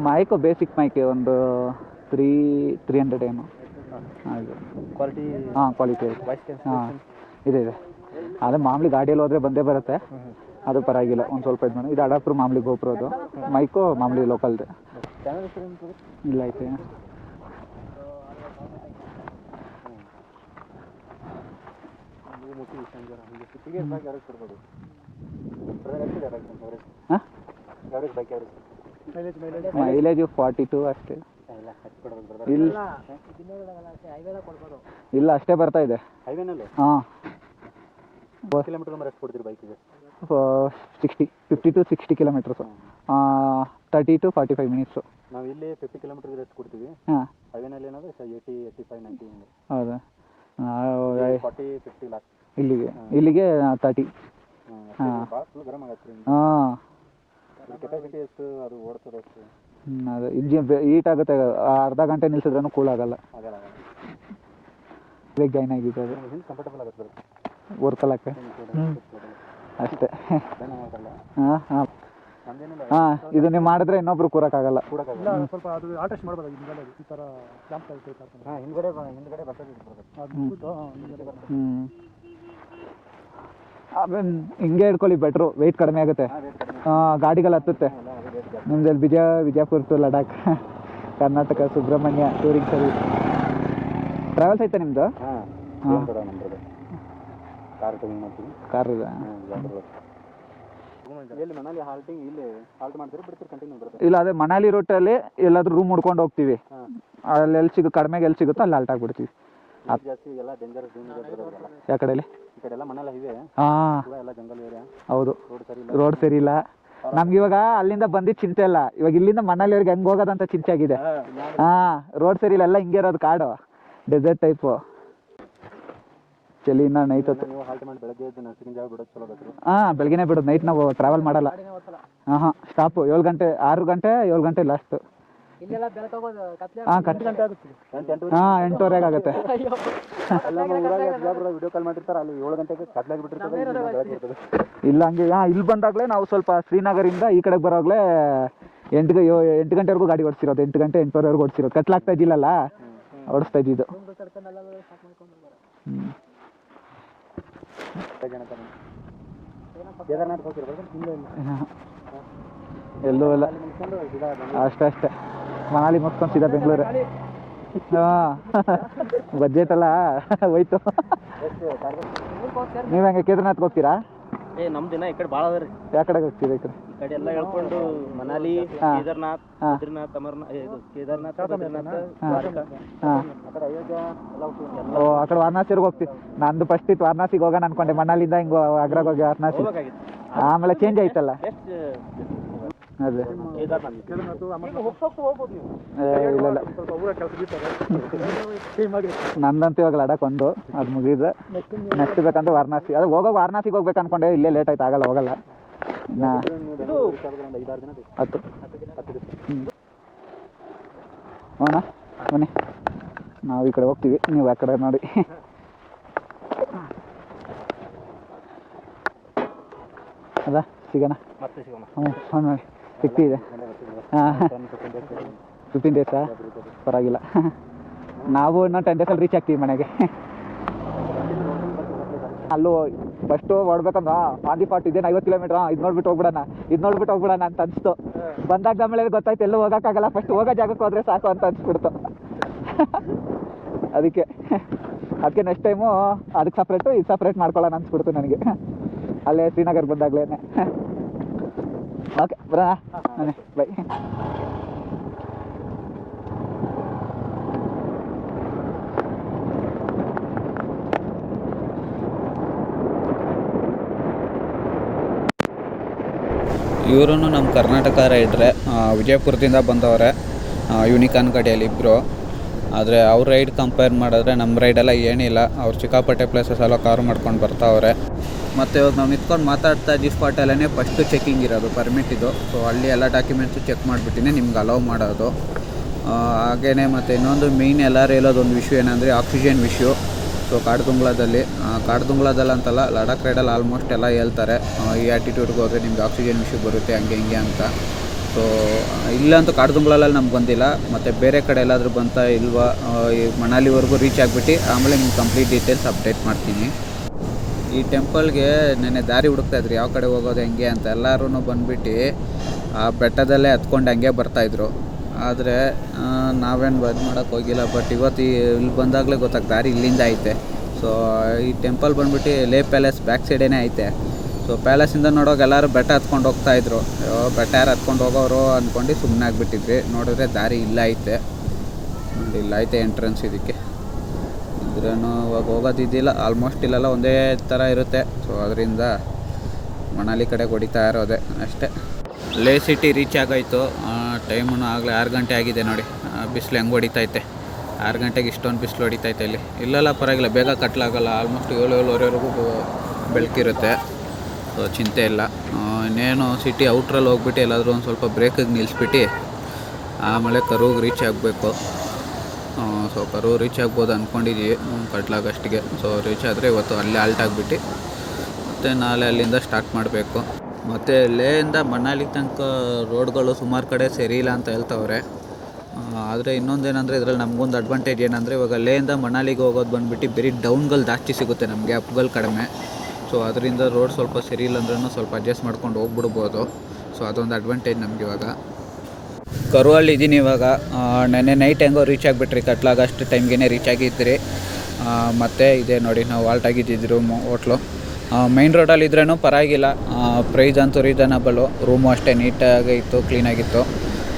Mike basic ಮೈಕೆ ಒಂದು 300 ಏನು ಹಾಗೆ ಕ್ವಾಲಿಟಿ. ಹಾಂ ಕ್ವಾಲಿಟಿ ಐತೆ. ಹಾಂ ಇದೆ ಅದೇ ಮಾಮೂಲಿ ಗಾಡಿಯಲ್ಲಿ ಹೋದರೆ ಬಂದೇ ಬರುತ್ತೆ, ಅದು ಪರವಾಗಿಲ್ಲ. ಒಂದು ಸ್ವಲ್ಪ ಇದು ಮಾಡಿ ಇದು ಅಡಾಪ್ಟ್ರು ಮಾಮೂಲಿ ಗೋಪ್ರದು, ಮೈಕು ಮಾಮೂಲಿ ಲೋಕಲ್ದು ಇಲ್ಲ ಐತೆ. ಮೈಲೇಜು 42 ಅಷ್ಟೇ. ಇಲ್ಲ ಅಷ್ಟೇ ಬರ್ತಾ ಇದೆ. ಹಾಂ 50 to 60 ಕಿಲೋಮೀಟರ್ಸು, 30 to 45 ಮಿನಿಟ್ಸು. ನಾವು ಇಲ್ಲಿ 50 ಕಿಲೋಮೀಟರ್ ರೆಸ್ಟ್ ಕೊಡ್ತೀವಿ. ಹಾಂ ಹೈವೇನಲ್ಲಿ ಏನಾದರೂ 80, 85, 90. ಹೌದಾ? 40, 50 ಲಾಸ್ಟ್. ಇಲ್ಲಿಗೆ 30. ಹಾಂ ಫುಲ್ ಗರಮ್ ಆಗತ್ತೆ. ಹಾಂ ಕೆಪಾಸಿಟಿ ಎಷ್ಟು ಅದು ಓಡ್ತದೆ ಅಷ್ಟು. ಅದು ಇಂಜಿನ್ ಹೀಟ್ ಆಗುತ್ತೆ, ಅರ್ಧ ಗಂಟೆ ನಿಲ್ಸಿದ್ರೂ ಕೂಲ್ ಆಗಲ್ಲ. ಬೇಗ ಜಾಯ್ನ್ ಆಗಿದೆ ಅದು, ಕಂಫರ್ಟಬಲ್ ಆಗುತ್ತೆ ವರ್ಕಲಕ್ಕೆ ಅಷ್ಟೇ. ಹಾಂ ಹಾಂ ಹಾಂ ಇದು ನೀವು ಮಾಡಿದ್ರೆ ಇನ್ನೊಬ್ರು ಕೂರಕ್ಕಾಗಲ್ಲ. ಸ್ವಲ್ಪ ಅದು ಆಲ್ಟ್ರೇಷನ್ ಮಾಡ್ಬೋದು ಈ ಥರ ಹಿಂದ್ಗಡೆ ಆಮೇಲೆ ಹಿಂಗೆ ಹಿಡ್ಕೊಳ್ಳಿ ಬೆಟ್ರು, ವೆಯ್ಟ್ ಕಡಿಮೆ ಆಗುತ್ತೆ. ಗಾಡಿಗಳು ಹತ್ತುತ್ತೆ. ನಿಮ್ದಲ್ಲಿ Vijayapura to Ladakh Karnataka Subrahmanya touring service travels ಐತೆ ನಿಮ್ಮದು? ಹಾಂ ಕಾರ್ ಇದೆ. ಇಲ್ಲ ಅದೇ ಮನಾಲಿ ರೂಟಲ್ಲಿ ಎಲ್ಲಾದ್ರೂ ರೂಮ್ ಹುಡ್ಕೊಂಡು ಹೋಗ್ತೀವಿ, ಅಲ್ಲಿ ಎಲ್ಲಿ ಕಡಿಮೆಗೆ ಎಲ್ಲಿ ಸಿಗುತ್ತೋ ಅಲ್ಲಿ ಹಾಲ್ಟ್ ಆಗ್ಬಿಡ್ತೀವಿ. ಯಾವ ಕಡೆಯಲ್ಲಿ? ಹಾಂ ಹೌದು, ರೋಡ್ ಸರಿ ಇಲ್ಲ. ನಮ್ಗೆ ಇವಾಗ ಅಲ್ಲಿಂದ ಬಂದಿದ್ದು ಚಿಂತೆ ಇಲ್ಲ, ಇವಾಗ ಇಲ್ಲಿಂದ ಮನಾಲಿವರೆಗೆ ಹೆಂಗೆ ಹೋಗೋದಂತ ಚಿಂತೆ ಆಗಿದೆ. ಹಾಂ ರೋಡ್ ಸರಿ ಇಲ್ಲ, ಎಲ್ಲ ಹಿಂಗೆ ಇರೋದು ಕಾಡು, ಡೆಸರ್ಟ್ ಟೈಪು. ಚಳಿ ಇನ್ನ ನೈಟ್ ಹೊತ್ತು. ಹಾಂ ಬೆಳಗ್ಗೆನೇ ಬಿಡೋದು, ನೈಟ್ ನಾವು ಟ್ರಾವೆಲ್ ಮಾಡಲ್ಲ. ಹಾಂ ಸ್ಟಾಪು 7 ಗಂಟೆ 6 ಗಂಟೆ 7 ಗಂಟೆ ಲಾಸ್ಟು. ಹಾಂ 8:15 ಆಗುತ್ತೆ. ಇಲ್ಲ ಹಂಗೆ ಇಲ್ಲಿ ಬಂದಾಗಲೇ ನಾವು ಸ್ವಲ್ಪ ಶ್ರೀನಗರಿಂದ ಈ ಕಡೆಗೆ ಬರೋಗ್ಲೇ 8 ಗಂಟೆವರೆಗೂ ಗಾಡಿ ಓಡಿಸಿರೋದು. 8 ಗಂಟೆ 8:15ವರೆಗೂ ಓಡಿಸಿರೋದು. ಕತ್ಲಾಗ್ತಾ ಇದ್ದಿಲ್ಲಲ್ಲ, ಓಡಿಸ್ತಾ ಇದ್ದಿದ್ದು. ಎಲ್ಲೂ ಇಲ್ಲ, ಅಷ್ಟೇ ಮನಾಲಿ ಮುಗಿಸ್ಕೊಂಡು ಸೀದಾ ಬೆಂಗಳೂರು. ಹಾಂ ಬಜೆಟ್ ಎಲ್ಲ ಹೋಯ್ತು. ನೀವು ಹೆಂಗೆ ಕೇದಾರ್ನಾಥ್ಗೆ ಹೋಗ್ತೀರಾ? ನಮ್ಮ ದಿನ ಈ ಕಡೆ ಭಾಳ ಅದ ರೀ. ಯಾವ ಕಡೆಗೆ ಹೋಗ್ತೀರಾ? ಈ ಕಡೆ ಎಲ್ಲ ಹೇಳ್ಕೊಂಡು ಮನಾಲಿ, ಕೇದಾರ್ನಾಥ್, ಬದ್ರಿನಾಥ್, ಅಮರ್ನಾಥ್, ಕೇದಾರ್ನಾಥ್, ಓ ಆ ಕಡೆ ವಾರಣಾಸಿಗೆ ಹೋಗ್ತೀವಿ. ನಂದು ಫಸ್ಟ್ ಇತ್ತು ವಾರಣಾಸಿಗೆ ಹೋಗೋಣ ಅನ್ಕೊಂಡೆ, ಮನಾಲಿಂದ ಹಿಂಗೆ ಆಗ್ರಾಗ ಹೋಗಿ ವಾರಣಾಸಿ, ಆಮೇಲೆ ಚೇಂಜ್ ಆಯ್ತಲ್ಲ. ಅದೇ ನಂದಂತೂ ಇವಾಗ ಲಡಾಖ್ ಒಂದು ಅದು ಮುಗಿದ್ರೆ ನೆಕ್ಸ್ಟ್ ಬೇಕಂದ್ರೆ ವಾರಣಾಸಿ. ಅದು ಹೋಗೋ ವಾರಣಾಸಿಗೆ ಹೋಗ್ಬೇಕು ಅನ್ಕೊಂಡೆ, ಇಲ್ಲೇ ಲೇಟ್ ಆಯ್ತು, ಆಗಲ್ಲ, ಹೋಗಲ್ಲ. 10 ಹೋಣ ಬನ್ನಿ, ನಾವು ಈ ಕಡೆ ಹೋಗ್ತೀವಿ, ನೀವು ಆ ಕಡೆ ನೋಡಿ. ಅದ ಸಿಗೋಣ, ಹ್ಞೂ ನೋಡಿ ಸಿಗ್ತಿದೆ. ಹಾಂ 15 ಡೇಸಾ? ಪರವಾಗಿಲ್ಲ, ನಾವು ಇನ್ನೂ 10 ಡೇಸಲ್ಲಿ ರೀಚ್ ಆಗ್ತೀವಿ ಮನೆಗೆ. ಅಲ್ಲೂ ಫಸ್ಟು ಹೊಡ್ಬೇಕಂದ್ರೆ ಆನ್ ದಿ ಸ್ಪಾಟ್ ಇದೇನು 50 ಕಿಲೋಮೀಟ್ರ್, ಇದು ನೋಡ್ಬಿಟ್ಟು ಹೋಗ್ಬಿಡೋಣ ಅಂತ ಅನಿಸ್ತು. ಬಂದಾಗ ಆಮೇಲೆ ಗೊತ್ತಾಯ್ತು ಎಲ್ಲೂ ಹೋಗೋಕ್ಕಾಗಲ್ಲ, ಫಸ್ಟ್ ಹೋಗೋ ಜಾಗಕ್ಕೆ ಹೋದರೆ ಸಾಕು ಅಂತ ಅನಿಸ್ಬಿಡ್ತು. ಅದಕ್ಕೆ ನೆಕ್ಸ್ಟ್ ಟೈಮು ಅದಕ್ಕೆ ಸಪ್ರೇಟು ಇದು ಸಪ್ರೇಟ್ ಮಾಡ್ಕೊಳ್ಳೋಣ ಅನಿಸ್ಬಿಡ್ತು ನನಗೆ, ಅಲ್ಲೇ ಶ್ರೀನಗರ್ ಬಂದಾಗಲೇ. ಓಕೆ ಬರೋಣ, ಬೈ. ಇವರು ನಮ್ಮ ಕರ್ನಾಟಕ ರೈಡ್ರೆ, ವಿಜಯಪುರದಿಂದ ಬಂದವರೆ, ಯೂನಿಕಾರ್ನ್ ಗಾಡಿಯಲ್ಲಿ ಇಬ್ಬರು. ಆದರೆ ಅವ್ರ ರೈಡ್ ಕಂಪೇರ್ ಮಾಡಿದ್ರೆ ನಮ್ಮ ರೈಡೆಲ್ಲ ಏನಿಲ್ಲ. ಅವ್ರು ಸಿಕ್ಕಾಪಟ್ಟೆ ಪ್ಲೇಸಸ್ ಎಲ್ಲ ಕವರ್ ಮಾಡ್ಕೊಂಡು ಬರ್ತಾವ್ರೆ. ಮತ್ತು ಇವಾಗ ನಾವು ನಿಂತ್ಕೊಂಡು ಮಾತಾಡ್ತಾ ಇದ್ದೀವಿ ಸ್ಪಾಟಲ್ಲೇ ಫಸ್ಟು ಚೆಕಿಂಗ್ ಇರೋದು ಪರ್ಮಿಟ್ ಇದು. ಸೊ ಅಲ್ಲಿ ಎಲ್ಲ ಡಾಕ್ಯುಮೆಂಟ್ಸು ಚೆಕ್ ಮಾಡಿಬಿಟ್ಟಿನಿ ನಿಮ್ಗೆ ಅಲೌ ಮಾಡೋದು. ಹಾಗೆಯೇ ಮತ್ತು ಇನ್ನೊಂದು ಮೇಯ್ನ್ ಎಲ್ಲರೂ ಹೇಳೋದೊಂದು ವಿಷಯ ಏನಂದರೆ ಆಕ್ಸಿಜನ್ ವಿಷಯ. ಸೊ ಕಾಡ್ದುಂಗ್ಲದಲ್ಲಿ ಅಂತಲ್ಲ, ಲಡಾಖ್ ರೈಡಲ್ಲಿ ಆಲ್ಮೋಸ್ಟ್ ಎಲ್ಲ ಹೇಳ್ತಾರೆ ಈ ಆ್ಯಟಿಟ್ಯೂಡ್ಗೆ ಹೋದರೆ ನಿಮ್ಗೆ ಆಕ್ಸಿಜನ್ ವಿಷಯ ಬರುತ್ತೆ ಹಂಗೆ ಹಿಂಗೆ ಅಂತ. ಸೊ ಇಲ್ಲಂತೂ ಕಾಡುದುಂಬಳಲ್ಲಿ ನಮ್ಗೆ ಬಂದಿಲ್ಲ, ಮತ್ತು ಬೇರೆ ಕಡೆ ಎಲ್ಲಾದರೂ ಬಂತಾ ಇಲ್ವಾ ಈ ಮನಾಲಿವರೆಗೂ ರೀಚ್ ಆಗಿಬಿಟ್ಟು ಆಮೇಲೆ ನಿಮ್ಗೆ ಕಂಪ್ಲೀಟ್ ಡೀಟೇಲ್ಸ್ ಅಪ್ಡೇಟ್ ಮಾಡ್ತೀನಿ. ಈ ಟೆಂಪಲ್ಗೆ ನೆನ್ನೆ ದಾರಿ ಹುಡುಕ್ತಾಯಿದ್ರು, ಯಾವ ಕಡೆ ಹೋಗೋದು ಹೆಂಗೆ ಅಂತ. ಎಲ್ಲರೂ ಬಂದುಬಿಟ್ಟು ಆ ಬೆಟ್ಟದಲ್ಲೇ ಹತ್ಕೊಂಡು ಹಂಗೆ ಬರ್ತಾಯಿದ್ರು. ಆದರೆ ನಾವೇನು ಬಂದು ಮಾಡೋಕ್ಕೆ ಹೋಗಿಲ್ಲ. ಬಟ್ ಇವತ್ತು ಇಲ್ಲಿ ಬಂದಾಗಲೇ ಗೊತ್ತಾಗ್ತದೆ ದಾರಿ ಇಲ್ಲಿಂದ ಐತೆ. ಸೊ ಈ ಟೆಂಪಲ್ ಬಂದುಬಿಟ್ಟು ಲೇ ಪ್ಯಾಲೇಸ್ ಬ್ಯಾಕ್ ಸೈಡೇ ಐತೆ. ಸೊ ಪ್ಯಾಲೇಸಿಂದ ನೋಡೋಕೆ ಎಲ್ಲರೂ ಬೆಟ್ಟ ಹತ್ಕೊಂಡು ಹೋಗ್ತಾಯಿದ್ರು. ಬೆಟ್ಟ ಯಾರು ಹತ್ಕೊಂಡು ಹೋಗೋರು ಅಂದ್ಕೊಂಡು ಸುಮ್ಮನೆ ಆಗಿಬಿಟ್ಟಿದ್ವಿ. ನೋಡಿದ್ರೆ ದಾರಿ ಇಲ್ಲ ಐತೆ ನೋಡಿ, ಇಲ್ಲ ಐತೆ ಎಂಟ್ರೆನ್ಸ್. ಇದಕ್ಕೆ ಇದ್ರೂ ಇವಾಗ ಹೋಗೋದಿದ್ದಿಲ್ಲ, ಆಲ್ಮೋಸ್ಟ್ ಇಲ್ಲೆಲ್ಲ ಒಂದೇ ಥರ ಇರುತ್ತೆ. ಸೊ ಅದರಿಂದ ಮನಾಲಿ ಕಡೆಗೆ ಹೊಡಿತಾ ಇರೋದೆ ಅಷ್ಟೇ. ಲೇ ಸಿಟಿ ರೀಚ್ ಆಗೋಯ್ತು. ಟೈಮೂ ಆಗಲೇ 6 ಗಂಟೆ ಆಗಿದೆ ನೋಡಿ. ಬಿಸಿಲು ಹೆಂಗೆ ಹೊಡಿತೈತೆ, 6 ಗಂಟೆಗೆ ಇಷ್ಟೊಂದು ಬಿಸಿಲು ಹೊಡಿತೈತೆ ಇಲ್ಲಿ. ಇಲ್ಲೆಲ್ಲ ಪರವಾಗಿಲ್ಲ, ಬೇಗ ಕಟ್ಲಾಗಲ್ಲ. ಆಲ್ಮೋಸ್ಟ್ 7-7:30ವರೆಗೂ ಬೆಳಕಿರುತ್ತೆ. ಸೊ ಚಿಂತೆ ಇಲ್ಲ. ಇನ್ನೇನು ಸಿಟಿ ಔಟ್ರಲ್ಲಿ ಹೋಗ್ಬಿಟ್ಟು ಎಲ್ಲಾದರೂ ಒಂದು ಸ್ವಲ್ಪ ಬ್ರೇಕಿಗೆ ನಿಲ್ಲಿಸ್ಬಿಟ್ಟು ಆಮೇಲೆ ಕರೂಗೆ ರೀಚ್ ಆಗಬೇಕು. ಸೊ ಕರೂ ರೀಚ್ ಆಗ್ಬೋದು ಅಂದ್ಕೊಂಡಿದ್ದೀವಿ ಕಟ್ಲಾಗಷ್ಟಿಗೆ. ಸೊ ರೀಚ್ ಆದರೆ ಇವತ್ತು ಅಲ್ಲೇ ಆಲ್ಟ್ ಆಗಿಬಿಟ್ಟು ಮತ್ತು ನಾಳೆ ಅಲ್ಲಿಂದ ಸ್ಟಾರ್ಟ್ ಮಾಡಬೇಕು. ಮತ್ತು ಲೇಯಿಂದ ಮನಾಲಿ ತನಕ ರೋಡ್ಗಳು ಸುಮಾರು ಕಡೆ ಸರಿ ಇಲ್ಲ ಅಂತ ಹೇಳ್ತವ್ರೆ. ಆದರೆ ಇನ್ನೊಂದೇನೆಂದರೆ ಇದರಲ್ಲಿ ನಮಗೊಂದು ಅಡ್ವಾಂಟೇಜ್ ಏನಂದರೆ, ಇವಾಗ ಲೇಯಿಂದ ಮನಾಲಿಗೆ ಹೋಗೋದು ಬಂದುಬಿಟ್ಟು ಬರೀ ಡೌನ್ಗಳು ಜಾಸ್ತಿ ಸಿಗುತ್ತೆ ನಮಗೆ, ಅಪ್ಗಳು ಕಡಿಮೆ. ಸೊ ಅದರಿಂದ ರೋಡ್ ಸ್ವಲ್ಪ ಸರಿ ಇಲ್ಲ ಅಂದ್ರೂ ಸ್ವಲ್ಪ ಅಡ್ಜಸ್ಟ್ ಮಾಡ್ಕೊಂಡು ಹೋಗ್ಬಿಡ್ಬೋದು. ಸೊ ಅದೊಂದು ಅಡ್ವಾಂಟೇಜ್ ನಮ್ಗೆ. ಇವಾಗ ಕರುವಲ್ಲಿ ಇದ್ದೀನಿ ಇವಾಗ. ನೆನ್ನೆ ನೈಟ್ ಹೆಂಗೋ ರೀಚ್ ಆಗಿಬಿಟ್ರಿ, ಕಟ್ಲಾಗಷ್ಟು ಟೈಮ್ಗೆ ರೀಚ್ ಆಗಿದ್ರಿ. ಮತ್ತು ಇದೆ ನೋಡಿ, ನಾವು ವಾಲ್ಟ್ ಆಗಿದ್ದಿದ್ದು ಹೋಟ್ಲು. ಮೈನ್ ರೋಡಲ್ಲಿ ಇದ್ರೂ ಪರವಾಗಿಲ್ಲ, ಪ್ರೈಸ್ ಅಂತೂ ರೀಸನಬಲು. ರೂಮು ಅಷ್ಟೇ ನೀಟಾಗಿ ಇತ್ತು, ಕ್ಲೀನಾಗಿತ್ತು.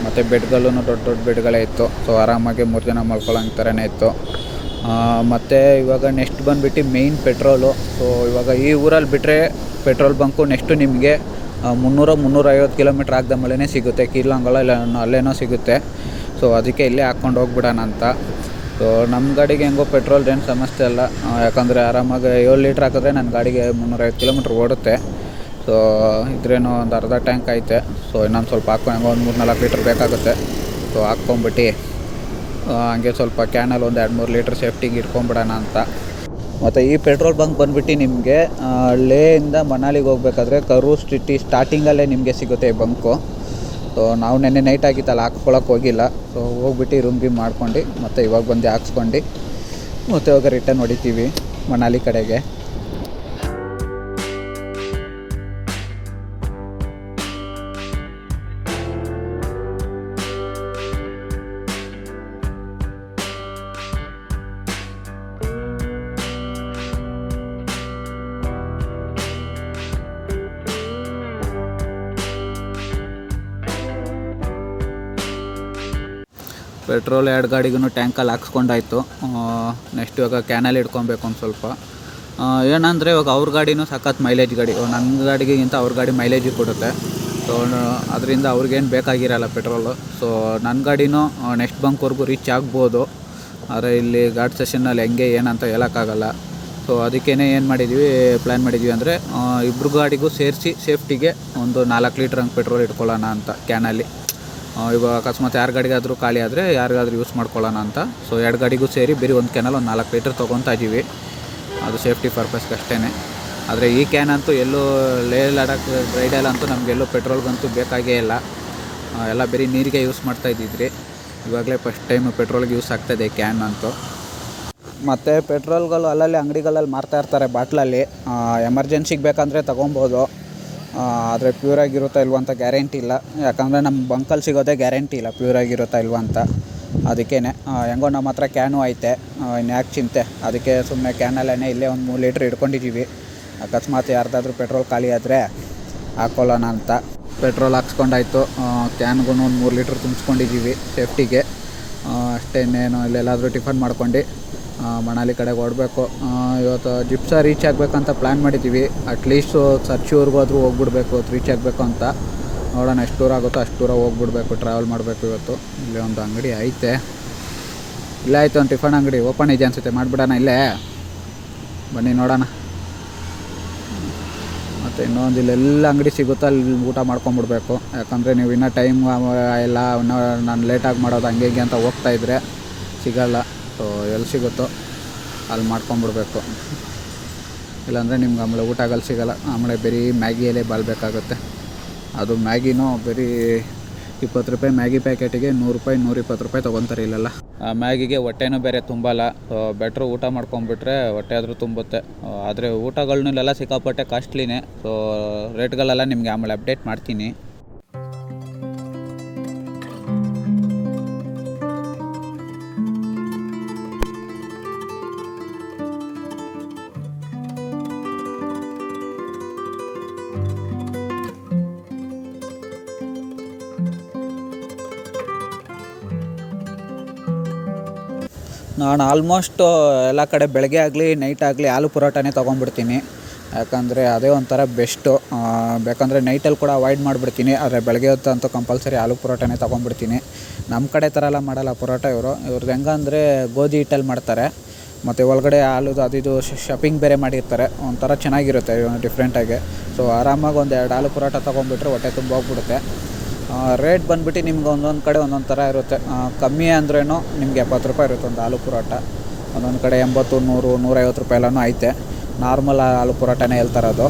ಮತ್ತು ಬೆಡ್ಗಳೂ ದೊಡ್ಡ ದೊಡ್ಡ ಬೆಡ್ಗಳೇ ಇತ್ತು. ಸೊ ಆರಾಮಾಗಿ 3 ಜನ ಮಲ್ಕೊಳ್ಳೋಂಗೆ ಥರನೇ ಇತ್ತು. ಮತ್ತು ಇವಾಗ ನೆಕ್ಸ್ಟ್ ಬಂದುಬಿಟ್ಟು ಮೇಯ್ನ್ ಪೆಟ್ರೋಲು. ಸೊ ಇವಾಗ ಈ ಊರಲ್ಲಿ ಬಿಟ್ಟರೆ ಪೆಟ್ರೋಲ್ ಬಂಕು ನೆಕ್ಸ್ಟು ನಿಮಗೆ 300-350 ಕಿಲೋಮೀಟ್ರ್ ಆಗದ ಮೇಲೇ ಸಿಗುತ್ತೆ. ಕೀರ್ಲಂಗಲ ಇಲ್ಲ ಅಲ್ಲೇನೋ ಸಿಗುತ್ತೆ. ಸೊ ಅದಕ್ಕೆ ಇಲ್ಲೇ ಹಾಕ್ಕೊಂಡು ಹೋಗ್ಬಿಡೋಣ ಅಂತ. ಸೊ ನಮ್ಮ ಗಾಡಿಗೆ ಹೆಂಗೋ ಪೆಟ್ರೋಲ್ ಏನು ಸಮಸ್ಯೆ ಇಲ್ಲ, ಯಾಕಂದರೆ ಆರಾಮಾಗಿ 7 ಲೀಟ್ರ್ ಹಾಕಿದ್ರೆ ನನ್ನ ಗಾಡಿಗೆ 350 ಕಿಲೋಮೀಟ್ರ್ ಓಡುತ್ತೆ. ಸೊ ಇದ್ರೇನೋ ಒಂದು ಅರ್ಧ ಟ್ಯಾಂಕ್ ಐತೆ. ಸೊ ಇನ್ನೊಂದು ಸ್ವಲ್ಪ ಹೆಂಗೋ ಒಂದು 3-4 ಲೀಟ್ರ್ ಬೇಕಾಗುತ್ತೆ. ಸೊ ಹಾಕ್ಕೊಂಬಿಟ್ಟು ಹಂಗೆ ಸ್ವಲ್ಪ ಕ್ಯಾನಲ್ಲಿ ಒಂದು 2-3 ಲೀಟ್ರ್ ಸೇಫ್ಟಿಗೆ ಇಟ್ಕೊಂಬಿಡೋಣ ಅಂತ. ಮತ್ತು ಈ ಪೆಟ್ರೋಲ್ ಬಂಕ್ ಬಂದುಬಿಟ್ಟು ನಿಮಗೆ ಲೇಯಿಂದ ಮನಾಲಿಗೆ ಹೋಗ್ಬೇಕಾದ್ರೆ ಕರೂ ಸಿಟಿ ಸ್ಟಾರ್ಟಿಂಗಲ್ಲೇ ನಿಮಗೆ ಸಿಗುತ್ತೆ ಈ ಬಂಕು. ಸೊ ನಾವು ನೆನ್ನೆ ನೈಟ್ ಆಗಿತ್ತಲ್ಲ, ಹಾಕ್ಕೊಳಕ್ಕೆ ಹೋಗಿಲ್ಲ. ಸೊ ಹೋಗ್ಬಿಟ್ಟು ರೂಮ್ ಗೀಮ್ ಮಾಡ್ಕೊಂಡು ಮತ್ತು ಇವಾಗ ಬಂದು ಹಾಕ್ಸ್ಕೊಂಡು ಮತ್ತು ಇವಾಗ ರಿಟರ್ನ್ ಹೊಡಿತೀವಿ ಮನಾಲಿ ಕಡೆಗೆ. ಪೆಟ್ರೋಲ್ 2 ಗಾಡಿಗೂ ಟ್ಯಾಂಕಲ್ಲಿ ಹಾಕ್ಸ್ಕೊಂಡಾಯ್ತು. ನೆಕ್ಸ್ಟ್ ಇವಾಗ ಕ್ಯಾನಲ್ಲಿ ಇಟ್ಕೊಬೇಕು ಒಂದು ಸ್ವಲ್ಪ. ಏನಂದರೆ ಇವಾಗ ಅವ್ರ ಗಾಡಿನೂ ಸಖತ್ ಮೈಲೇಜ್ ಗಾಡಿ. ನನ್ನ ಗಾಡಿಗಿಂತ ಅವ್ರ ಗಾಡಿ ಮೈಲೇಜು ಕೊಡುತ್ತೆ. ಸೊ ಅದರಿಂದ ಅವ್ರಿಗೇನು ಬೇಕಾಗಿರಲ್ಲ ಪೆಟ್ರೋಲು. ಸೊ ನನ್ನ ಗಾಡಿನೂ ನೆಕ್ಸ್ಟ್ ಬಂಕ್ವರೆಗೂ ರೀಚ್ ಆಗ್ಬೋದು. ಆದರೆ ಇಲ್ಲಿ ಘಾಟ್ ಸೆಷನ್ನಲ್ಲಿ ಹೆಂಗೆ ಏನಂತ ಹೇಳೋಕ್ಕಾಗಲ್ಲ. ಸೊ ಅದಕ್ಕೇ ಏನು ಮಾಡಿದ್ವಿ, ಪ್ಲ್ಯಾನ್ ಮಾಡಿದ್ವಿ ಅಂದರೆ ಇಬ್ಬರು ಗಾಡಿಗೂ ಸೇರಿಸಿ ಸೇಫ್ಟಿಗೆ ಒಂದು 4 ಲೀಟ್ರ್ ಹಂಗೆ ಪೆಟ್ರೋಲ್ ಇಟ್ಕೊಳ್ಳೋಣ ಅಂತ ಕ್ಯಾನಲ್ಲಿ. ಇವಾಗ ಅಕಸ್ಮಾತ್ ಯಾರ ಗಾಡಿಗಾದರೂ ಖಾಲಿ ಆದರೆ ಯಾರಿಗಾದ್ರೂ ಯೂಸ್ ಮಾಡ್ಕೊಳ್ಳೋಣ ಅಂತ. ಸೊ 2 ಗಾಡಿಗೂ ಸೇರಿ ಬರೀ ಒಂದು ಕ್ಯಾನಲ್ಲಿ ಒಂದು 4 ಲೀಟ್ರ್ ತೊಗೊತಾ ಇದ್ದೀವಿ. ಅದು ಸೇಫ್ಟಿ ಪರ್ಪಸ್ಗೆ ಅಷ್ಟೇ. ಆದರೆ ಈ ಕ್ಯಾನ್ ಅಂತೂ ಎಲ್ಲೂ ಲೇ ಲಡಾಖ್ ರೈಡಲ್ಲಂತೂ ನಮಗೆಲ್ಲೂ ಪೆಟ್ರೋಲ್ಗಂತೂ ಬೇಕಾಗೇ ಇಲ್ಲ. ಎಲ್ಲ ಬರೀ ನೀರಿಗೆ ಯೂಸ್ ಮಾಡ್ತಾಯಿದ್ದಿದ್ರಿ. ಇವಾಗಲೇ ಫಸ್ಟ್ ಟೈಮ್ ಪೆಟ್ರೋಲ್ಗೆ ಯೂಸ್ ಆಗ್ತಾಯಿದೆ ಕ್ಯಾನ್ ಅಂತೂ. ಮತ್ತು ಪೆಟ್ರೋಲ್ಗಳು ಅಲ್ಲಲ್ಲಿ ಅಂಗಡಿಗಳಲ್ಲಿ ಮಾರ್ತಾಯಿರ್ತಾರೆ ಬಾಟ್ಲಲ್ಲಿ. ಎಮರ್ಜೆನ್ಸಿಗೆ ಬೇಕಂದರೆ ತೊಗೊಬೋದು. ಆದರೆ ಪ್ಯೂರಾಗಿರುತ್ತಾ ಇಲ್ವ ಅಂತ ಗ್ಯಾರಂಟಿ ಇಲ್ಲ. ಯಾಕಂದರೆ ನಮ್ಮ ಬಂಕಲ್ಲಿ ಸಿಗೋದೇ ಗ್ಯಾರಂಟಿ ಇಲ್ಲ ಪ್ಯೂರಾಗಿರುತ್ತಾ ಇಲ್ವ ಅಂತ. ಅದಕ್ಕೇ ಹೆಂಗೋ ನಮ್ಮ ಹತ್ರ ಕ್ಯಾನು ಐತೆ, ಇನ್ಯಾಕೆ ಚಿಂತೆ. ಅದಕ್ಕೆ ಸುಮ್ಮನೆ ಕ್ಯಾನಲ್ಲೇ ಇಲ್ಲೇ ಒಂದು 3 ಲೀಟ್ರ್ ಇಟ್ಕೊಂಡಿದ್ದೀವಿ. ಅಕಸ್ಮಾತ್ ಯಾರ್ದಾದ್ರೂ ಪೆಟ್ರೋಲ್ ಖಾಲಿ ಆದರೆ ಹಾಕ್ಕೊಳ್ಳೋಣ ಅಂತ. ಪೆಟ್ರೋಲ್ ಹಾಕ್ಸ್ಕೊಂಡಾಯ್ತು. ಕ್ಯಾನ್ಗೂ ಒಂದು 3 ಲೀಟ್ರ್ ತುಂಬಿಸ್ಕೊಂಡಿದ್ದೀವಿ ಸೇಫ್ಟಿಗೆ. ಅಷ್ಟೇ. ಇನ್ನೇನು ಇಲ್ಲೆಲ್ಲಾದರೂ ಟಿಫನ್ ಮಾಡ್ಕೊಂಡು ಮನಾಲಿ ಕಡೆಗೆ ಹೊರಡಬೇಕು. ಇವತ್ತು ಜಿಪ್ಸಾ ರೀಚ್ ಆಗಬೇಕಂತ ಪ್ಲ್ಯಾನ್ ಮಾಡಿದ್ದೀವಿ. ಅಟ್ಲೀಸ್ಟ್ ಸರ್ಚೂರ್ಗಾದ್ರೂ ಹೋಗ್ಬಿಡ್ಬೇಕು ರೀಚ್ ಆಗಬೇಕು ಅಂತ. ನೋಡೋಣ ಎಷ್ಟು ದೂರ ಆಗುತ್ತೋ ಅಷ್ಟು ದೂರ ಹೋಗ್ಬಿಡ್ಬೇಕು, ಟ್ರಾವೆಲ್ ಮಾಡಬೇಕು ಇವತ್ತು. ಇಲ್ಲಿ ಒಂದು ಅಂಗಡಿ ಐತೆ, ಇಲ್ಲೇ ಆಯಿತು ಒಂದು ಟಿಫನ್ ಅಂಗಡಿ ಓಪನ್ ಇದೆ ಅನಿಸುತ್ತೆ. ಮಾಡಿಬಿಡೋಣ ಇಲ್ಲೇ, ಬನ್ನಿ ನೋಡೋಣ. ಮತ್ತು ಇನ್ನೊಂದು ಇಲ್ಲೆಲ್ಲ ಅಂಗಡಿ ಸಿಗುತ್ತೋ ಅಲ್ಲಿ ಊಟ ಮಾಡ್ಕೊಂಬಿಡ್ಬೇಕು. ಯಾಕಂದರೆ ನೀವು ಇನ್ನೂ ಟೈಮ್ ಇಲ್ಲ, ಇನ್ನೂ ನಾನು ಲೇಟಾಗಿ ಮಾಡೋದು ಹಂಗೆ ಹಿಂಗೆ ಅಂತ ಹೋಗ್ತಾಯಿದ್ರೆ ಸಿಗೋಲ್ಲ. ಸೊ ಎಲ್ಲಿ ಸಿಗುತ್ತೋ ಅಲ್ಲಿ ಮಾಡ್ಕೊಂಬಿಡ್ಬೇಕು. ಇಲ್ಲಾಂದರೆ ನಿಮ್ಗೆ ಆಮೇಲೆ ಊಟ ಆಗಲ್ಲಿ ಸಿಗೋಲ್ಲ. ಆಮೇಲೆ ಬರೀ ಮ್ಯಾಗಿಯಲ್ಲೇ ಬಾಳ್ಬೇಕಾಗುತ್ತೆ. ಅದು ಮ್ಯಾಗಿನೂ ಬರೀ 20 ರೂಪಾಯಿ ಮ್ಯಾಗಿ ಪ್ಯಾಕೆಟಿಗೆ 100 ರೂಪಾಯಿ 120 ರೂಪಾಯಿ ತೊಗೊತಾರೆ ಇಲ್ಲೆಲ್ಲ. ಮ್ಯಾಗಿಗೆ ಹೊಟ್ಟೆನೂ ಬೇರೆ ತುಂಬಲ್ಲ. ಸೊ ಬೆಟ್ರು ಊಟ ಮಾಡ್ಕೊಂಬಿಟ್ರೆ ಹೊಟ್ಟೆ ಆದರೂ ತುಂಬುತ್ತೆ. ಆದರೆ ಊಟಗಳನ್ನೆಲ್ಲ ಸಿಕ್ಕಾಪಟ್ಟೆ ಕಾಸ್ಟ್ಲಿನೇ. ಸೊ ರೇಟ್ಗಳೆಲ್ಲ ನಿಮಗೆ ಆಮೇಲೆ ಅಪ್ಡೇಟ್ ಮಾಡ್ತೀನಿ. ನಾನು ಆಲ್ಮೋಸ್ಟ್ ಎಲ್ಲ ಕಡೆ ಬೆಳಗ್ಗೆ ಆಗಲಿ ನೈಟ್ ಆಗಲಿ ಆಲೂ ಪರೋಟನೇ ತೊಗೊಂಡ್ಬಿಡ್ತೀನಿ. ಯಾಕಂದರೆ ಅದೇ ಒಂಥರ ಬೆಸ್ಟು. ಬೇಕಂದರೆ ನೈಟಲ್ಲಿ ಕೂಡ ಅವಾಯ್ಡ್ ಮಾಡಿಬಿಡ್ತೀನಿ. ಆದರೆ ಬೆಳಗ್ಗೆ ಹೊತ್ತು ಅಂತೂ ಕಂಪಲ್ಸರಿ ಆಲೂ ಪರೋಟನೇ ತೊಗೊಂಡ್ಬಿಡ್ತೀನಿ. ನಮ್ಮ ಕಡೆ ಥರ ಎಲ್ಲ ಮಾಡಲ್ಲ ಪರೋಟ ಇವ್ರದ್ದು ಹೆಂಗಂದರೆ ಗೋಧಿ ಹಿಟ್ಟಲ್ಲಿ ಮಾಡ್ತಾರೆ. ಮತ್ತು ಒಳಗಡೆ ಆಲೂದು ಅದಿದು ಶಪಿಂಗ್ ಬೇರೆ ಮಾಡಿರ್ತಾರೆ. ಒಂಥರ ಚೆನ್ನಾಗಿರುತ್ತೆ ಡಿಫ್ರೆಂಟಾಗಿ. ಸೊ ಆರಾಮಾಗಿ 1-2 ಆಲೂ ಪರೋಟ ತೊಗೊಂಡ್ಬಿಟ್ರೆ ಹೊಟ್ಟೆ ತುಂಬ ಹೋಗ್ಬಿಡುತ್ತೆ. ರೇಟ್ ಬಂದುಬಿಟ್ಟು ನಿಮ್ಗೆ ಒಂದೊಂದು ಕಡೆ ಒಂದೊಂದು ಥರ ಇರುತ್ತೆ. ಕಮ್ಮಿ ಅಂದ್ರೂ ನಿಮಗೆ 70 ರೂಪಾಯಿ ಇರುತ್ತೆ ಒಂದು ಆಲೂ ಪರೋಟ. ಒಂದೊಂದು ಕಡೆ 80, 100, 150 ರೂಪಾಯಿ ಎಲ್ಲನೂ ಐತೆ. ನಾರ್ಮಲ್ ಆಲೂ ಪರೋಟನೇ ಹೇಳ್ತಾರದು.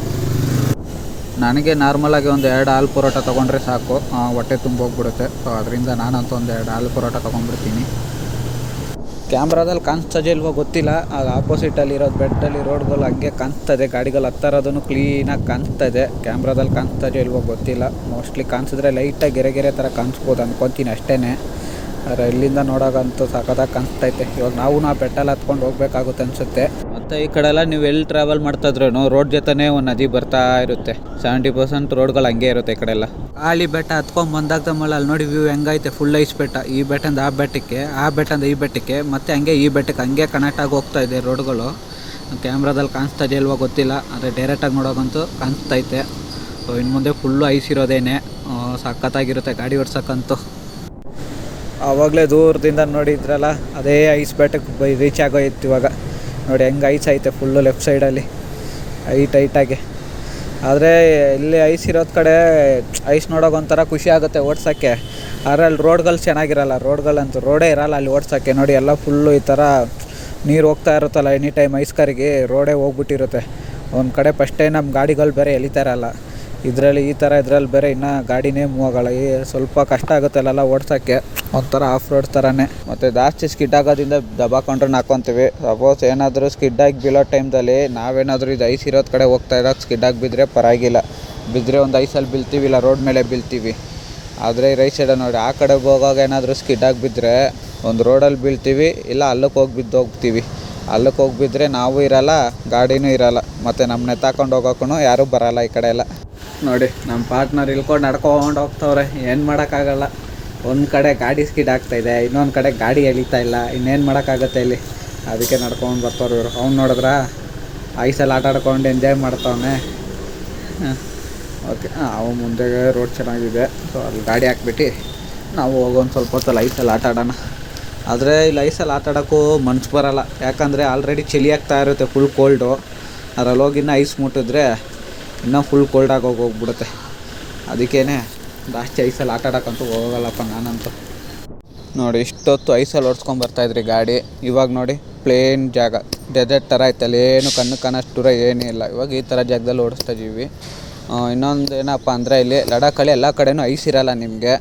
ನನಗೆ ನಾರ್ಮಲಾಗಿ 1-2 ಆಲೂ ಪರೋಟ ತೊಗೊಂಡ್ರೆ ಸಾಕು, ಹೊಟ್ಟೆ ತುಂಬ ಹೋಗ್ಬಿಡುತ್ತೆ. ಸೊ ಅದರಿಂದ ನಾನಂತೂ 1-2 ಆಲೂ ಪರೋಟ ತೊಗೊಂಡ್ಬಿಡ್ತೀನಿ. ಕ್ಯಾಮ್ರಾದಲ್ಲಿ ಕಾಣಿಸ್ತದೆ ಇಲ್ವೋ ಗೊತ್ತಿಲ್ಲ. ಅದು ಆಪೋಸಿಟಲ್ಲಿರೋದು ಬೆಟ್ಟಲ್ಲಿ ರೋಡ್ಗಳು ಹಂಗೆ ಕಾಣಿಸ್ತದೆ. ಗಾಡಿಗಳು ಹತ್ತಾ ಇರೋದನ್ನು ಕ್ಲೀನಾಗಿ ಕಾಣಿಸ್ತದೆ. ಕ್ಯಾಮ್ರಾದಲ್ಲಿ ಕಾಣಿಸ್ತದೆ ಇಲ್ವೋ ಗೊತ್ತಿಲ್ಲ. ಮೋಸ್ಟ್ಲಿ ಕಾಣಿಸಿದ್ರೆ ಲೈಟಾಗಿ ಗೆರೆ ಥರ ಕಾಣಿಸ್ಬೋದು ಅಂದ್ಕೊತೀನಿ ಅಷ್ಟೇ. ಆದರೆ ಇಲ್ಲಿಂದ ನೋಡೋಕ್ಕಂತೂ ಸಖತ್ತಾಗಿ ಕಾಣಿಸ್ತೈತೆ. ಇವಾಗ ನಾವು ಬೆಟ್ಟಲ್ಲಿ ಹತ್ಕೊಂಡು ಹೋಗ್ಬೇಕಾಗುತ್ತೆ ಅನಿಸುತ್ತೆ. ಮತ್ತು ಈ ಕಡೆ ಎಲ್ಲ ನೀವು ಎಲ್ಲಿ ಟ್ರಾವೆಲ್ ಮಾಡ್ತಾಯಿದ್ರೂ ರೋಡ್ ಜೊತೆನೇ ಒಂದು ನದಿ ಬರ್ತಾ ಇರುತ್ತೆ. 70% ರೋಡ್ಗಳು ಹಂಗೆ ಇರುತ್ತೆ ಈ ಕಡೆ ಎಲ್ಲ. ಆಳಿ ಬೆಟ್ಟ ಹತ್ಕೊಂಡು ಬಂದಾಗ ಮೇಲೆ ಅಲ್ಲಿ ನೋಡಿ ವ್ಯೂ ಹೆಂಗೈತೆ. ಫುಲ್ ಐಸ್ ಬೆಟ್ಟ. ಈ ಬೆಟ್ಟದಿಂದ ಆ ಬೆಟ್ಟಕ್ಕೆ, ಆ ಬೆಟ್ಟದಿಂದ ಈ ಬೆಟ್ಟಕ್ಕೆ, ಮತ್ತು ಹಂಗೆ ಈ ಬೆಟ್ಟಕ್ಕೆ ಹಂಗೆ ಕನೆಕ್ಟ್ ಆಗಿ ಹೋಗ್ತಾ ಇದೆ ರೋಡ್ಗಳು. ಕ್ಯಾಮ್ರಾದಲ್ಲಿ ಕಾಣಿಸ್ತಾ ಇದೆಯಲ್ವ ಗೊತ್ತಿಲ್ಲ. ಆದರೆ ಡೈರೆಕ್ಟಾಗಿ ನೋಡೋಕ್ಕಂತೂ ಕಾಣಿಸ್ತೈತೆ. ಸೊ ಇನ್ನು ಮುಂದೆ ಫುಲ್ಲು ಐಸ್ ಇರೋದೇನೆ. ಸಖತ್ತಾಗಿರುತ್ತೆ ಗಾಡಿ ಓಡ್ಸೋಕ್ಕಂತೂ. ಆವಾಗಲೇ ದೂರದಿಂದ ನೋಡಿದ್ರಲ್ಲ ಅದೇ ಐಸ್ ಬೆಟ್ಟಕ್ಕೆ ರೀಚ್ ಆಗೋಯ್ತು. ಇವಾಗ ನೋಡಿ ಹೆಂಗೆ ಐಸ್ ಐತೆ ಫುಲ್ಲು ಲೆಫ್ಟ್ ಸೈಡಲ್ಲಿ ಹೈಟಾಗಿ. ಆದರೆ ಇಲ್ಲಿ ಐಸ್ ಇರೋದು ಕಡೆ ಐಸ್ ನೋಡೋಕೆ ಒಂಥರ ಖುಷಿ ಆಗುತ್ತೆ ಓಡ್ಸೋಕ್ಕೆ. ಆದರೆ ಅಲ್ಲಿ ರೋಡ್ಗಳು ಚೆನ್ನಾಗಿರಲ್ಲ. ರೋಡ್ಗಳಂತೂ ರೋಡೇ ಇರೋಲ್ಲ ಅಲ್ಲಿ ಓಡ್ಸೋಕ್ಕೆ. ನೋಡಿ ಎಲ್ಲ ಫುಲ್ಲು ಈ ಥರ ನೀರು ಹೋಗ್ತಾ ಇರುತ್ತಲ್ಲ ಎನಿ ಟೈಮ್ ಐಸ್ ಕರಿಗೆ ರೋಡೇ ಹೋಗ್ಬಿಟ್ಟಿರುತ್ತೆ. ಒಂದು ಕಡೆ ಫಸ್ಟೇ ನಮ್ಮ ಗಾಡಿಗಳು ಬೇರೆ ಎಳಿತಾರಲ್ಲ. ಇದರಲ್ಲಿ ಈ ಥರ ಇದರಲ್ಲಿ ಬೇರೆ ಇನ್ನೂ ಗಾಡಿನೇ ಮೂವ್ ಆಗೋಲ್ಲ. ಸ್ವಲ್ಪ ಕಷ್ಟ ಆಗುತ್ತೆ ಅಲ್ಲೆಲ್ಲ ಓಡ್ಸೋಕ್ಕೆ. ಒಂಥರ ಆಫ್ ರೋಡ್ ಥರನೇ. ಮತ್ತು ಜಾಸ್ತಿ ಸ್ಕಿಡ್ ಆಗೋದ್ರಿಂದ ದಬಾಕೊಂಡ್ರೆ ಹಾಕ್ಕೊತೀವಿ. ಸಪೋಸ್ ಏನಾದರೂ ಸ್ಕಿಡ್ಡಾಗಿ ಬೀಳೋ ಟೈಮ್ದಲ್ಲಿ ನಾವೇನಾದರೂ ಇದು ಐಸ್ ಇರೋದು ಕಡೆ ಹೋಗ್ತಾ ಇದ್ದಾಗ ಸ್ಕಿಡ್ಡಾಗಿ ಬಿದ್ದರೆ ಪರವಾಗಿಲ್ಲ. ಬಿದ್ದರೆ ಒಂದು ಐಸಲ್ಲಿ ಬೀಳ್ತೀವಿ, ಇಲ್ಲ ರೋಡ್ ಮೇಲೆ ಬೀಳ್ತೀವಿ. ಆದರೆ ರೈಟ್ ಸೈಡ ನೋಡಿ ಆ ಕಡೆ ಹೋಗುವಾಗ ಏನಾದರೂ ಸ್ಕಿಡ್ಡಾಗಿ ಬಿದ್ದರೆ ಒಂದು ರೋಡಲ್ಲಿ ಬೀಳ್ತೀವಿ, ಇಲ್ಲ ಅಲ್ಲಕ್ಕೆ ಹೋಗಿ ಬಿದ್ದು ಹೋಗ್ತೀವಿ. ಅಲ್ಲಕ್ಕೆ ಹೋಗಿ ಬಿದ್ದರೆ ನಾವು ಇರೋಲ್ಲ, ಗಾಡಿನೂ ಇರೋಲ್ಲ, ಮತ್ತು ನಮ್ಮನ್ನ ಎತ್ತಾಕೊಂಡು ಹೋಗೋಕ್ಕೂ ಯಾರೂ ಬರೋಲ್ಲ ಈ ಕಡೆ ಎಲ್ಲ. ನೋಡಿ ನಮ್ಮ ಪಾರ್ಟ್ನರ್ ಇಳ್ಕೊಂಡು ನಡ್ಕೊಂಡು ಹೋಗ್ತವ್ರೆ. ಏನು ಮಾಡೋಕ್ಕಾಗಲ್ಲ. ಒಂದು ಕಡೆ ಗಾಡಿ ಸ್ಕಿಡ್ ಆಗ್ತಾಯಿದೆ, ಇನ್ನೊಂದು ಕಡೆ ಗಾಡಿ ಎಳಿತಾ ಇಲ್ಲ. ಇನ್ನೇನು ಮಾಡೋಕ್ಕಾಗತ್ತೆ ಇಲ್ಲಿ. ಅದಕ್ಕೆ ನಡ್ಕೊಂಡು ಬರ್ತಾವ್ರು ಇವರು. ಅವ್ನು ನೋಡಿದ್ರ ಐಸಲ್ಲಿ ಆಟ ಆಡ್ಕೊಂಡು ಎಂಜಾಯ್ ಮಾಡ್ತಾವನೆ. ಓಕೆ, ಅವು ಮುಂದೆ ರೋಡ್ ಚೆನ್ನಾಗಿದೆ. ಸೊ ಅಲ್ಲಿ ಗಾಡಿ ಹಾಕ್ಬಿಟ್ಟು ನಾವು ಹೋಗೋದು ಸ್ವಲ್ಪ ಹೊತ್ತಲ್ಲಿ ಐಸಲ್ಲಿ ಆಟ ಆಡೋಣ. ಆದರೆ ಇಲ್ಲಿ ಐಸಲ್ಲಿ ಆಟ ಆಡೋಕ್ಕೂ ಮನ್ಸು ಬರೋಲ್ಲ. ಯಾಕಂದರೆ ಆಲ್ರೆಡಿ ಚಳಿ ಆಗ್ತಾ ಇರುತ್ತೆ, ಫುಲ್ ಕೋಲ್ಡು. ಅದರಲ್ಲಿ ಹೋಗಿ ಇನ್ನೂ ಐಸ್ ಮುಟ್ಟಿದ್ರೆ ಇನ್ನೂ ಫುಲ್ ಕೋಲ್ಡಾಗಿ ಹೋಗ್ಬಿಡುತ್ತೆ. ಅದಕ್ಕೇ ಜಾಸ್ತಿ ಐಸಲ್ಲಿ ಆಟ ಆಡೋಕ್ಕಂತೂ ಹೋಗಲ್ಲಪ್ಪ ನಾನಂತೂ. ನೋಡಿ ಇಷ್ಟೊತ್ತು ಐಸಲ್ಲಿ ಓಡಿಸ್ಕೊಂಬರ್ತಾಯಿದ್ರಿ ಗಾಡಿ. ಇವಾಗ ನೋಡಿ ಪ್ಲೇನ್ ಜಾಗ, ಡೆಸರ್ಟ್ ಥರ ಐತಲ್ಲ, ಏನು ಕಣ್ಣು ಕಾಣೋಷ್ಟು ದೂರ ಏನೂ ಇಲ್ಲ. ಇವಾಗ ಈ ಥರ ಜಾಗದಲ್ಲಿ ಓಡಿಸ್ತಾ ಇದ್ದೀವಿ. ಇನ್ನೊಂದು ಏನಪ್ಪ ಅಂದರೆ ಇಲ್ಲಿ ಲಡಾಖಲ್ಲಿ ಎಲ್ಲ ಕಡೆಯೂ ಐಸ್ ಇರೋಲ್ಲ ನಿಮಗೆ.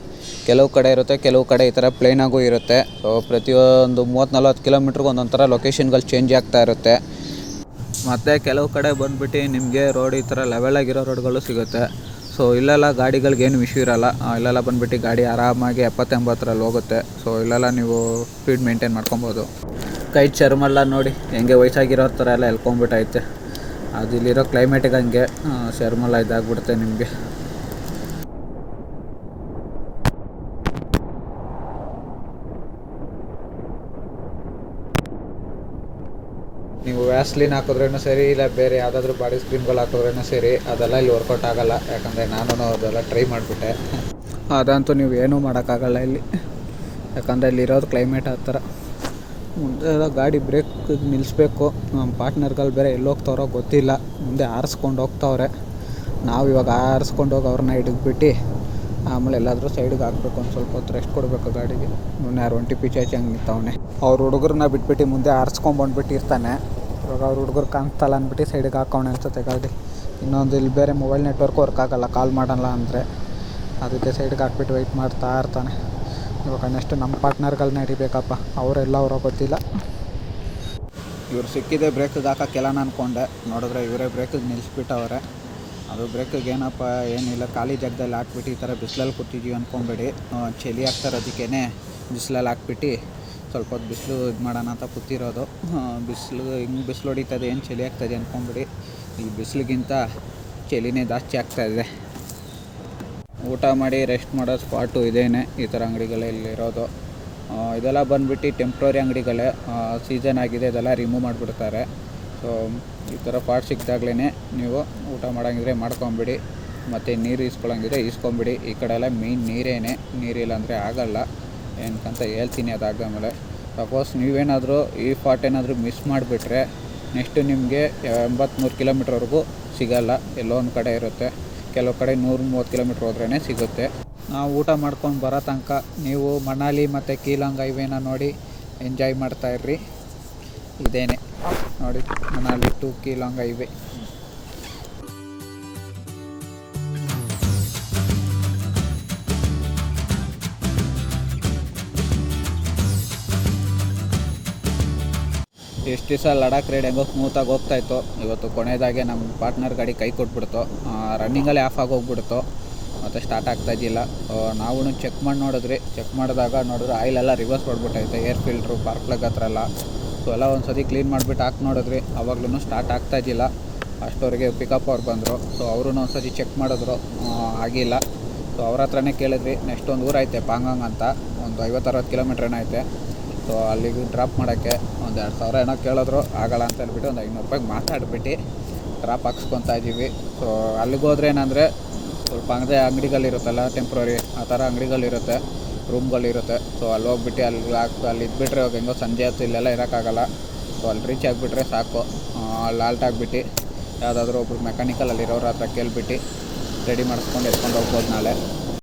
ಕೆಲವು ಕಡೆ ಇರುತ್ತೆ, ಕೆಲವು ಕಡೆ ಈ ಥರ ಪ್ಲೇನಾಗೂ ಇರುತ್ತೆ. ಸೊ ಪ್ರತಿಯೊಂದು 30-40 ಕಿಲೋಮೀಟ್ರಿಗೆ ಒಂದೊಂದು ಥರ ಲೊಕೇಶನ್ಗಳು ಚೇಂಜ್ ಆಗ್ತಾ ಇರುತ್ತೆ. ಮತ್ತು ಕೆಲವು ಕಡೆ ಬಂದುಬಿಟ್ಟು ನಿಮಗೆ ರೋಡ್ ಈ ಥರ ಲೆವೆಲಾಗಿರೋ ರೋಡ್ಗಳು ಸಿಗುತ್ತೆ. ಸೊ ಇಲ್ಲೆಲ್ಲ ಗಾಡಿಗಳಿಗೇನು ಇಶ್ಯೂ ಇರೋಲ್ಲ. ಇಲ್ಲೆಲ್ಲ ಬಂದುಬಿಟ್ಟು ಗಾಡಿ ಆರಾಮಾಗಿ 70-80ರಲ್ಲಿ ಹೋಗುತ್ತೆ. ಸೊ ಇಲ್ಲೆಲ್ಲ ನೀವು ಸ್ಪೀಡ್ ಮೇಂಟೈನ್ ಮಾಡ್ಕೊಬೋದು. ಕೈ ಚರ್ಮೆಲ್ಲ ನೋಡಿ ಹೆಂಗೆ ವಯಸ್ಸಾಗಿರೋ ಥರ ಎಲ್ಲ ಎಲ್ಕೊಂಬಿಟ್ಟೈತೆ. ಅದು ಇಲ್ಲಿರೋ ಕ್ಲೈಮೇಟಿಗೆ ಹಂಗೆ ಚರ್ಮೆಲ್ಲ ಇದಾಗ್ಬಿಡುತ್ತೆ ನಿಮಗೆ. ನೀವು ವ್ಯಾಸ್ಲಿನ್ ಹಾಕಿದ್ರೂ ಸರಿ, ಇಲ್ಲ ಬೇರೆ ಯಾವುದಾದ್ರೂ ಬಾಡಿ ಸ್ಕ್ರೀಮ್ಗಳು ಹಾಕಿದ್ರೂ ಸರಿ, ಅದೆಲ್ಲ ಇಲ್ಲಿ ವರ್ಕೌಟ್ ಆಗೋಲ್ಲ. ಯಾಕಂದರೆ ನಾನು ಅದೆಲ್ಲ ಟ್ರೈ ಮಾಡಿಬಿಟ್ಟೆ. ಅದಂತೂ ನೀವು ಏನೂ ಮಾಡೋಕ್ಕಾಗಲ್ಲ ಇಲ್ಲಿ. ಯಾಕಂದರೆ ಇಲ್ಲಿರೋದು ಕ್ಲೈಮೇಟ್ ಆ ಥರ. ಮುಂದೆ ಗಾಡಿ ಬ್ರೇಕ್ ನಿಲ್ಲಿಸ್ಬೇಕು. ನಮ್ಮ ಪಾರ್ಟ್ನರ್ಗಳು ಬೇರೆ ಎಲ್ಲಿ ಹೋಗ್ತಾವ್ರೋ ಗೊತ್ತಿಲ್ಲ. ಮುಂದೆ ಆರಿಸ್ಕೊಂಡು ಹೋಗ್ತಾವ್ರೆ. ನಾವು ಇವಾಗ ಆರಿಸ್ಕೊಂಡು ಹೋಗಿ ಅವ್ರನ್ನ ಹಿಡಿದ್ಬಿಟ್ಟು ಆಮೇಲೆ ಎಲ್ಲಾದರೂ ಸೈಡಿಗೆ ಹಾಕ್ಬೇಕು. ಒಂದು ಸ್ವಲ್ಪ ಹೊತ್ತು ರೆಸ್ಟ್ ಕೊಡಬೇಕು ಗಾಡಿಗೆ. ಇವನು ಯಾರು ಒಂಟಿ ಪಿಚಾಚಿ ಹಂಗೆ ನಿಂತವನೆ. ಅವ್ರ ಹುಡುಗರನ್ನ ಬಿಟ್ಬಿಟ್ಟು ಮುಂದೆ ಆರಿಸ್ಕೊಂಡ್ಬಂದ್ಬಿಟ್ಟಿರ್ತಾನೆ. ಇವಾಗ ಅವ್ರ ಹುಡುಗರು ಕಾಣಿಸ್ತಲ್ಲ ಅಂದ್ಬಿಟ್ಟು ಸೈಡಿಗೆ ಹಾಕೋಣ ಅನ್ಸುತ್ತೆ ಗಾಡಿ. ಇನ್ನೊಂದು ಇಲ್ಲಿ ಬೇರೆ ಮೊಬೈಲ್ ನೆಟ್ವರ್ಕ್ ವರ್ಕ್ ಆಗೋಲ್ಲ ಕಾಲ್ ಮಾಡೋಲ್ಲ ಅಂದರೆ. ಅದಕ್ಕೆ ಸೈಡ್ಗೆ ಹಾಕ್ಬಿಟ್ಟು ವೆಯ್ಟ್ ಮಾಡ್ತಾ ಇರ್ತಾನೆ. ಇವಾಗ ನೆಕ್ಸ್ಟ್ ನಮ್ಮ ಪಾರ್ಟ್ನರ್ಗಳನ್ನ ಹಿಡಿಬೇಕಪ್ಪ, ಅವರೆಲ್ಲ ಅವರೋ ಗೊತ್ತಿಲ್ಲ. ಇವ್ರು ಸಿಕ್ಕಿದೆ ಬ್ರೇಕಿಗೆ ಹಾಕೋಕ್ಕೆಲ್ಲ ಅಂದ್ಕೊಂಡೆ, ನೋಡಿದ್ರೆ ಇವರೇ ಬ್ರೇಕಿಗೆ ನಿಲ್ಲಿಸ್ಬಿಟ್ಟವ್ರೆ. ಅದು ಬ್ರೇಕಿಗೆ ಏನಪ್ಪ ಏನಿಲ್ಲ, ಖಾಲಿ ಜಾಗದಲ್ಲಿ ಹಾಕ್ಬಿಟ್ಟು ಈ ಥರ ಬಿಸಿಲಲ್ಲಿ ಕೂತಿದ್ದೀವಿ ಅಂದ್ಕೊಂಬೇಡಿ. ಚಳಿ ಆಗ್ತಾರೋದಕ್ಕೇ ಬಿಸಿಲಲ್ಲಿ ಹಾಕ್ಬಿಟ್ಟು ಸ್ವಲ್ಪ ಹೊತ್ತು ಬಿಸಿಲು ಇದು ಮಾಡೋಣ ಅಂತ ಕೂತಿರೋದು. ಬಿಸಿಲು ಹಿಂಗೆ ಬಿಸಿಲು ಹೊಡಿತದೆ, ಏನು ಚಳಿ ಆಗ್ತಾಯಿದೆ ಅಂದ್ಕೊಂಬಿಡಿ. ಈ ಬಿಸಿಲಿಗಿಂತ ಚಳಿನೇ ಜಾಸ್ತಿ ಆಗ್ತಾಯಿದೆ. ಊಟ ಮಾಡಿ ರೆಸ್ಟ್ ಮಾಡೋ ಸ್ಪಾಟು ಇದೇನೆ, ಈ ಥರ ಅಂಗಡಿಗಳಲ್ಲಿರೋದು. ಇದೆಲ್ಲ ಬಂದುಬಿಟ್ಟು ಟೆಂಪ್ರರಿ ಅಂಗಡಿಗಳೇ, ಸೀಸನ್ ಆಗಿದೆ ಇದೆಲ್ಲ ರಿಮೂವ್ ಮಾಡಿಬಿಡ್ತಾರೆ. ಸೊ ಈ ಥರ ಪಾರ್ಟ್ ಸಿಕ್ಕಿದಾಗಲೇ ನೀವು ಊಟ ಮಾಡೋಂಗಿದ್ರೆ ಮಾಡ್ಕೊಂಬಿಡಿ, ಮತ್ತು ನೀರು ಈಸ್ಕೊಳ್ಳೋಂಗಿದ್ರೆ ಈಸ್ಕೊಂಬಿಡಿ. ಈ ಕಡೆ ಎಲ್ಲ ಮೇಯ್ನ್ ನೀರೇನೆ, ನೀರಿಲ್ಲ ಅಂದರೆ ಆಗೋಲ್ಲ ಏನಕ್ಕಂತ ಹೇಳ್ತೀನಿ. ಅದಾದಮೇಲೆ ಸಪೋಸ್ ನೀವೇನಾದರೂ ಈ ಪಾರ್ಟ್ ಏನಾದರೂ ಮಿಸ್ ಮಾಡಿಬಿಟ್ರೆ ನೆಕ್ಸ್ಟು ನಿಮಗೆ 83 ಕಿಲೋಮೀಟ್ರ್ವರೆಗೂ ಸಿಗೋಲ್ಲ, ಎಲ್ಲೋ ಒಂದು ಕಡೆ ಇರುತ್ತೆ. ಕೆಲವು ಕಡೆ 130 ಕಿಲೋಮೀಟ್ರ್ ಹೋದ್ರೇ ಸಿಗುತ್ತೆ. ನಾವು ಊಟ ಮಾಡ್ಕೊಂಡು ಬರೋ ತನಕ ನೀವು ಮನಾಲಿ ಮತ್ತು ಕೀಲಾಂಗ್ ಹೈವೇನ ನೋಡಿ ಎಂಜಾಯ್ ಮಾಡ್ತಾಯಿರ್ರಿ. ಇದೇನೆ ನೋಡಿ ಮನಾಲಿ ಟು ಕೀಲಾಂಗ್ ಹೈವೇ. ಎಷ್ಟು ದಿವಸ ಲಡಾಖ್ ರೈಡ್ ಹೆಂಗೋ ಸ್ಮೂತಾಗಿ ಹೋಗ್ತಾಯಿತ್ತು, ಇವತ್ತು ಕೊನೆಯದಾಗೆ ನಮ್ಮ ಪಾರ್ಟ್ನರ್ ಗಾಡಿ ಕೈ ಕೊಟ್ಬಿಡ್ತು. ರನ್ನಿಂಗಲ್ಲಿ ಆಫ್ ಆಗೋಗ್ಬಿಡ್ತು, ಮತ್ತು ಸ್ಟಾರ್ಟ್ ಆಗ್ತಾಯಿದ್ದಿಲ್ಲ. ನಾವು ಚೆಕ್ ಮಾಡಿ ನೋಡಿದ್ರಿ, ಚೆಕ್ ಮಾಡಿದಾಗ ನೋಡಿದ್ರೆ ಆಯಿಲೆಲ್ಲ ರಿವರ್ಸ್ ಹೊಡ್ಬಿಟ್ಟೈತೆ, ಏರ್ ಫಿಲ್ಟ್ರು ಪಾರ್ಕ್ ಪ್ಲಗ್ ಹತ್ರ ಎಲ್ಲ. ಸೊ ಎಲ್ಲ ಒಂದು ಸತಿ ಕ್ಲೀನ್ ಮಾಡಿಬಿಟ್ಟು ಹಾಕಿ ನೋಡಿದ್ರಿ, ಆವಾಗ್ಲೂ ಸ್ಟಾರ್ಟ್ ಆಗ್ತಾಯಿದ್ದಿಲ್ಲ. ಅಷ್ಟವರೆಗೆ ಪಿಕಪ್ ಅವ್ರು ಬಂದರು. ಸೊ ಅವರು ಒಂದು ಸತಿ ಚೆಕ್ ಮಾಡಿದ್ರು, ಆಗಿಲ್ಲ. ಸೊ ಅವ್ರ ಹತ್ರನೇ ಕೇಳಿದ್ರಿ. ನೆಕ್ಸ್ಟ್ ಒಂದು ಊರೈತೆ ಪಾಂಗಾಂಗ್ ಅಂತ, ಒಂದು 50-60 ಕಿಲೋಮೀಟ್ರ್ ಏನೈತೆ. ಸೊ ಅಲ್ಲಿಗೆ ಡ್ರಾಪ್ ಮಾಡೋಕ್ಕೆ ಒಂದು 2,000 ಏನೋ ಕೇಳಿದ್ರು, ಆಗೋಲ್ಲ ಅಂತ ಹೇಳ್ಬಿಟ್ಟು ಒಂದು 500 ರೂಪಾಯಿಗೆ ಮಾತಾಡ್ಬಿಟ್ಟು ಡ್ರಾಪ್ ಹಾಕ್ಸ್ಕೊತಾ ಇದ್ದೀವಿ. ಸೊ ಅಲ್ಲಿಗೆ ಹೋದ್ರೆ ಏನಂದರೆ ಸ್ವಲ್ಪ ಅಂಗಡಿಗಳಿರುತ್ತಲ್ಲ ಟೆಂಪ್ರರಿ, ಆ ಥರ ಅಂಗಡಿಗಳಿರುತ್ತೆ, ರೂಮ್ಗಳಿರುತ್ತೆ. ಸೊ ಅಲ್ಲಿ ಹೋಗ್ಬಿಟ್ಟು ಅಲ್ಲಿ ಇದ್ಬಿಟ್ರೆ ಇವಾಗ ಹೆಂಗೋ ಸಂಜೆ ಹೊತ್ತು ಇಲ್ಲೆಲ್ಲ ಇರೋಕ್ಕಾಗಲ್ಲ. ಸೊ ಅಲ್ಲಿ ರೀಚ್ ಆಗಿಬಿಟ್ರೆ ಸಾಕು, ಅಲ್ಲಿ ಆಲ್ಟ್ ಆಗಿಬಿಟ್ಟು ಯಾವುದಾದ್ರೂ ಒಬ್ರು ಮೆಕ್ಯಾನಿಕಲ್ ಅಲ್ಲಿರೋರ ಹತ್ರ ಕೇಳ್ಬಿಟ್ಟು ರೆಡಿ ಮಾಡಿಸ್ಕೊಂಡು ಎತ್ಕೊಂಡು ಹೋಗ್ಬೋದು ನಾಳೆ.